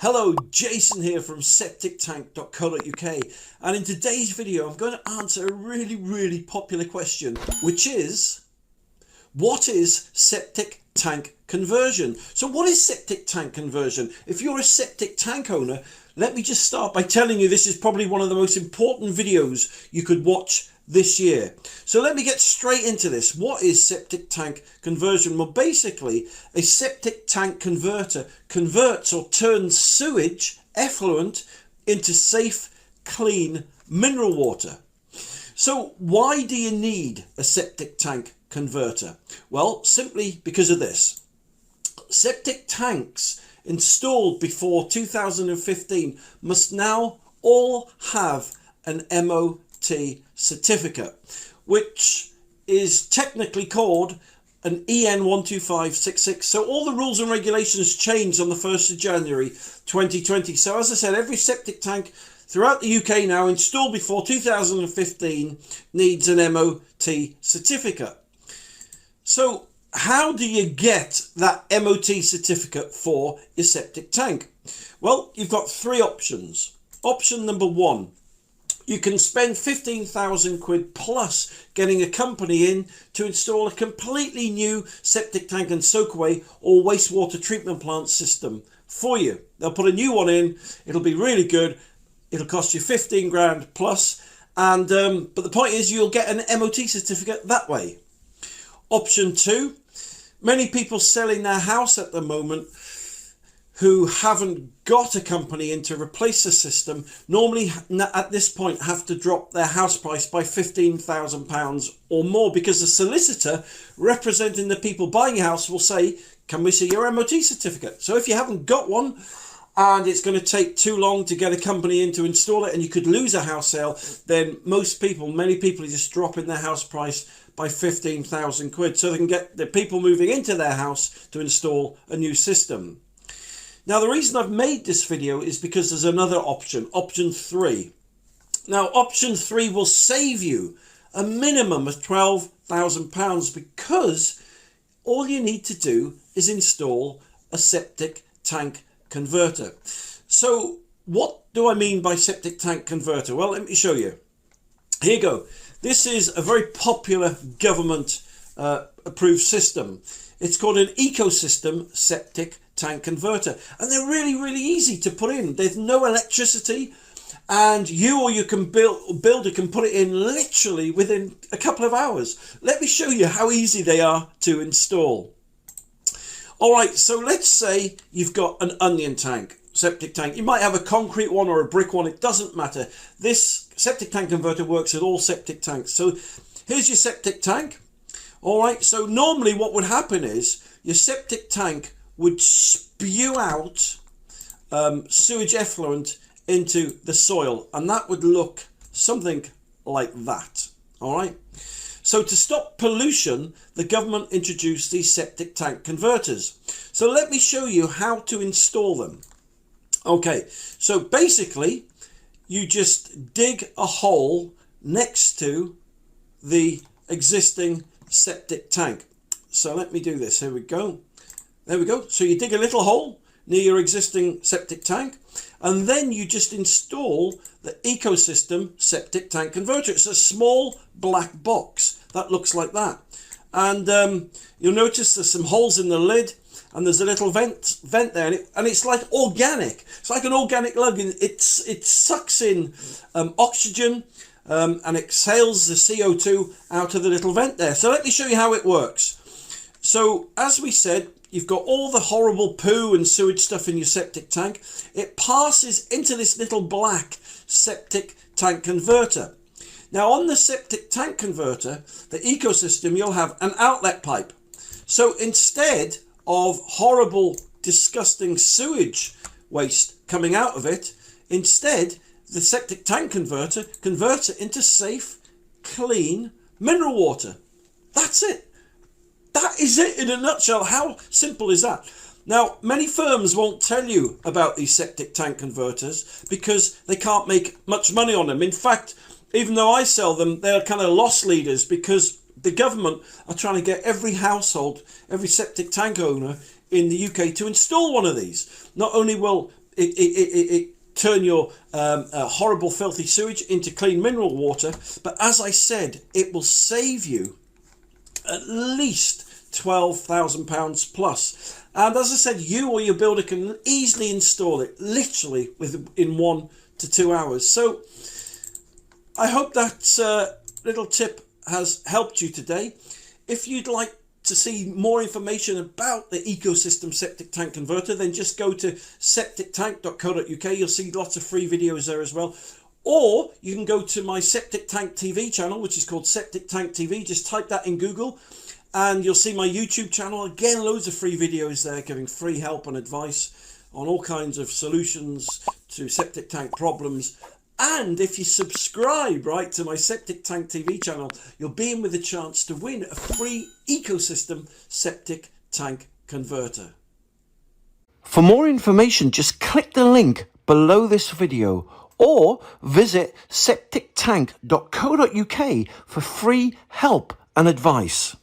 Hello, Jason here from septictank.co.uk, and in today's video I'm going to answer a really popular question, which is, what is septic tank conversion? So what is septic tank conversion? If you're a septic tank owner, let me just start by telling you this is probably one of the most important videos you could watch this year. So let me get straight into this. What is septic tank conversion? Well, basically a septic tank converter converts or turns sewage effluent into safe, clean mineral water. So why do you need a septic tank converter? Well, simply because of this. Septic tanks installed before 2015 must now all have an MOT certificate, which is technically called an EN 12566. So all the rules and regulations changed on the 1st of January 2020. So as I said, every septic tank throughout the UK now installed before 2015 needs an MOT certificate. So how do you get that MOT certificate for your septic tank? Well, you've got three options. Option number one, you can spend 15,000 quid plus getting a company in to install a completely new septic tank and soakaway or wastewater treatment plant system for you. They'll put a new one in, it'll be really good, it'll cost you 15 grand plus, and but the point is you'll get an MOT certificate that way. Option two, many people selling their house at the moment who haven't got a company in to replace the system normally at this point have to drop their house price by £15,000 or more, because the solicitor representing the people buying your house will say, can we see your MOT certificate? So if you haven't got one and it's going to take too long to get a company in to install it and you could lose a house sale, then many people are just dropping their house price by 15,000 quid so they can get the people moving into their house to install a new system. Now, the reason I've made this video is because there's another option, option three. Now, option three will save you a minimum of £12,000 because all you need to do is install a septic tank converter. So what do I mean by septic tank converter? Well, let me show you. Here you go. This is a very popular government approved system. It's called an ecosystem septic tank converter, and they're really easy to put in. There's no electricity, and you or your builder can put it in literally within a couple of hours. Let me show you how easy they are to install. All right, so let's say you've got an onion tank, septic tank. You might have a concrete one or a brick one, it doesn't matter. This septic tank converter works with all septic tanks. So here's your septic tank. All right, so normally what would happen is your septic tank would spew out sewage effluent into the soil, and that would look something like that. All right. So to stop pollution, the government introduced these septic tank converters. So let me show you how to install them. Okay, so basically you just dig a hole next to the existing septic tank. So let me do this. Here we go. There we go. So you dig a little hole near your existing septic tank, and then you just install the ecosystem septic tank converter. It's a small black box that looks like that. And you'll notice there's some holes in the lid, and there's a little vent there, and it's like organic. It's like an organic lug. It sucks in oxygen and exhales the CO2 out of the little vent there. So let me show you how it works. So as we said, you've got all the horrible poo and sewage stuff in your septic tank. It passes into this little black septic tank converter. Now on the septic tank converter, the ecosystem, you'll have an outlet pipe. So instead of horrible, disgusting sewage waste coming out of it, instead the septic tank converter converts it into safe, clean mineral water. That's it. That is it in a nutshell. How simple is that? Now, many firms won't tell you about these septic tank converters because they can't make much money on them. In fact, even though I sell them, they're kind of loss leaders because the government are trying to get every household, every septic tank owner in the UK to install one of these. Not only will it turn your horrible filthy sewage into clean mineral water, but as I said, it will save you at least £12,000 plus. And as I said, you or your builder can easily install it literally in 1 to 2 hours. So I hope that little tip has helped you today. If you'd like to see more information about the ecosystem septic tank converter, then just go to septictank.co.uk. You'll see lots of free videos there as well. Or you can go to my Septic Tank TV channel, which is called Septic Tank TV. Just type that in Google and you'll see my YouTube channel. Again, loads of free videos there giving free help and advice on all kinds of solutions to septic tank problems. And if you subscribe right to my Septic Tank TV channel, you'll be in with a chance to win a free ecosystem septic tank converter. For more information, just click the link below this video or visit septictank.co.uk for free help and advice.